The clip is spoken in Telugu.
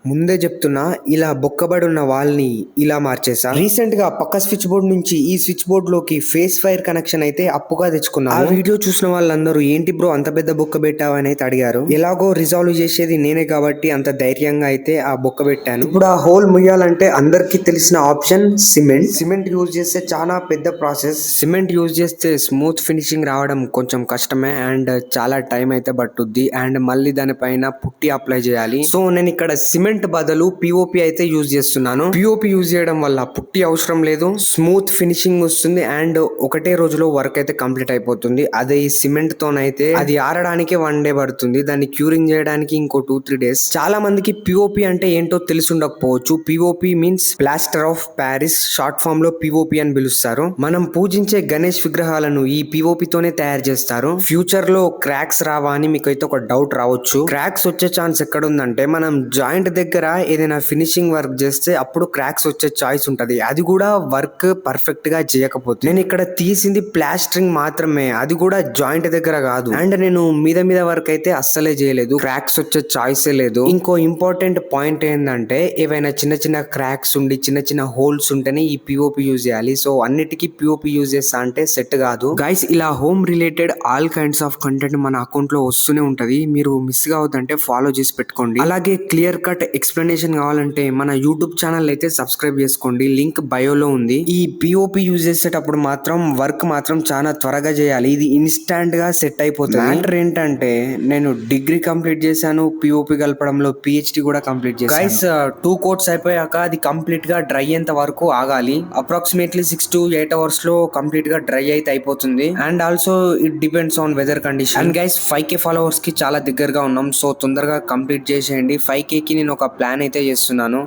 ముందే చెప్తున్నా, ఇలా బొక్కబడి ఉన్న వాల్ని ఇలా మార్చేసా. రీసెంట్ గా పక్క స్విచ్ బోర్డ్ నుంచి ఈ స్విచ్ బోర్డ్ లోకి ఫేస్ ఫైర్ కనెక్షన్ అయితే అప్పుగా తెచ్చుకున్నాను. ఆ వీడియో చూసిన వాళ్ళందరూ ఏంటి బ్రో అంత పెద్ద బొక్క పెట్టావని అయితే అడిగారు. ఎలాగో రిజాల్వ్ చేసేది నేనే కాబట్టి అంత ధైర్యంగా అయితే ఆ బొక్క పెట్టాను. ఇప్పుడు ఆ హోల్ ముయ్యాలంటే అందరికి తెలిసిన ఆప్షన్ సిమెంట్ యూజ్ చేస్తే చాలా పెద్ద ప్రాసెస్. సిమెంట్ యూజ్ చేస్తే స్మూత్ ఫినిషింగ్ రావడం కొంచెం కష్టమే అండ్ చాలా టైం అయితే పట్టుద్ది అండ్ మళ్ళీ దానిపైన పుట్టి అప్లై చేయాలి. సో నేను ఇక్కడ సిమెంట్ బదులు పిఓపి అయితే యూజ్ చేస్తున్నాను. పిఓపి యూజ్ చేయడం వల్ల పుట్టి అవసరం లేదు, స్మూత్ ఫినిషింగ్ వస్తుంది అండ్ ఒకటే రోజులో వర్క్ అయితే కంప్లీట్ అయిపోతుంది. అదే ఈ సిమెంట్ తోనైతే అది ఆరడానికి 1 డే పడుతుంది, దాన్ని క్యూరింగ్ చేయడానికి ఇంకో 2-3 డేస్. చాలా మందికి పిఓపి అంటే ఏంటో తెలిసి ఉండకపోవచ్చు. POP means plaster of Paris, short form లో పిఓపి అని పిలుస్తారు. మనం పూజించే గణేష్ విగ్రహాలను ఈ పిఓపి తోనే తయారు చేస్తారు. ఫ్యూచర్ లో క్రాక్స్ రావా అని మీకైతే ఒక డౌట్ రావచ్చు. క్రాక్స్ వచ్చే ఛాన్స్ ఎక్కడ ఉందంటే మనం జాయింట్ దగ్గర ఏదైనా ఫినిషింగ్ వర్క్ చేస్తే అప్పుడు క్రాక్స్ వచ్చే చాయిస్ ఉంటది. అది కూడా వర్క్ పర్ఫెక్ట్ గా చేయకపోతే. నేను ఇక్కడ తీసింది ప్లాస్టరింగ్ మాత్రమే, అది కూడా జాయింట్ దగ్గర కాదు. అండ్ నేను మీద వర్క్ అయితే అస్సలే చేయలేదు, క్రాక్స్ వచ్చే చాయిసే లేదు. ఇంకో ఇంపార్టెంట్ పాయింట్ ఏంటంటే ఏవైనా చిన్న క్రాక్స్ ఉండి చిన్న హోల్స్ ఉంటేనే ఈ పిఓపి యూజ్ చేయాలి. సో అన్నిటికీ పిఓపి యూజ్ చేస్తా అంటే సెట్ కాదు. గైస్ ఇలా home related all kinds of content మన అకౌంట్ లో వస్తూనే ఉంటది. మీరు మిస్ కావద్దంటే ఫాలో చేసి పెట్టుకోండి. అలాగే క్లియర్ కట్ ఎక్స్ప్లెనేషన్ కావాలంటే మన యూట్యూబ్ ఛానల్ అయితే సబ్స్క్రైబ్ చేసుకోండి, లింక్ బయోలో ఉంది. ఈ పిఓపి యూజ్ చేసేటప్పుడు మాత్రం వర్క్ మాత్రం చాలా త్వరగా చేయాలి, ఇది ఇన్స్టాంట్ గా సెట్ అయిపోతుంది. మ్యాటర్ ఏంటంటే నేను డిగ్రీ కంప్లీట్ చేశాను, పిఓపి కలపడంలో పిహెచ్డి కూడా కంప్లీట్ చేశాను. గైస్ 2 కోర్స్ అయిపోయాక అది కంప్లీట్ గా డ్రై అయ్యేంత వరకు ఆగాలి. అప్రాక్సిమేట్లీ 6 to 8 hours లో కంప్లీట్ గా డ్రై అయితే అయిపోతుంది. And also it depends on weather condition. And guys 5K followers కి చాలా దగ్గరగా ఉన్నాం, సో తొందరగా కంప్లీట్ చేసేయండి. 5K కి నేను ఒక ప్లాన్ అయితే చేస్తున్నాను.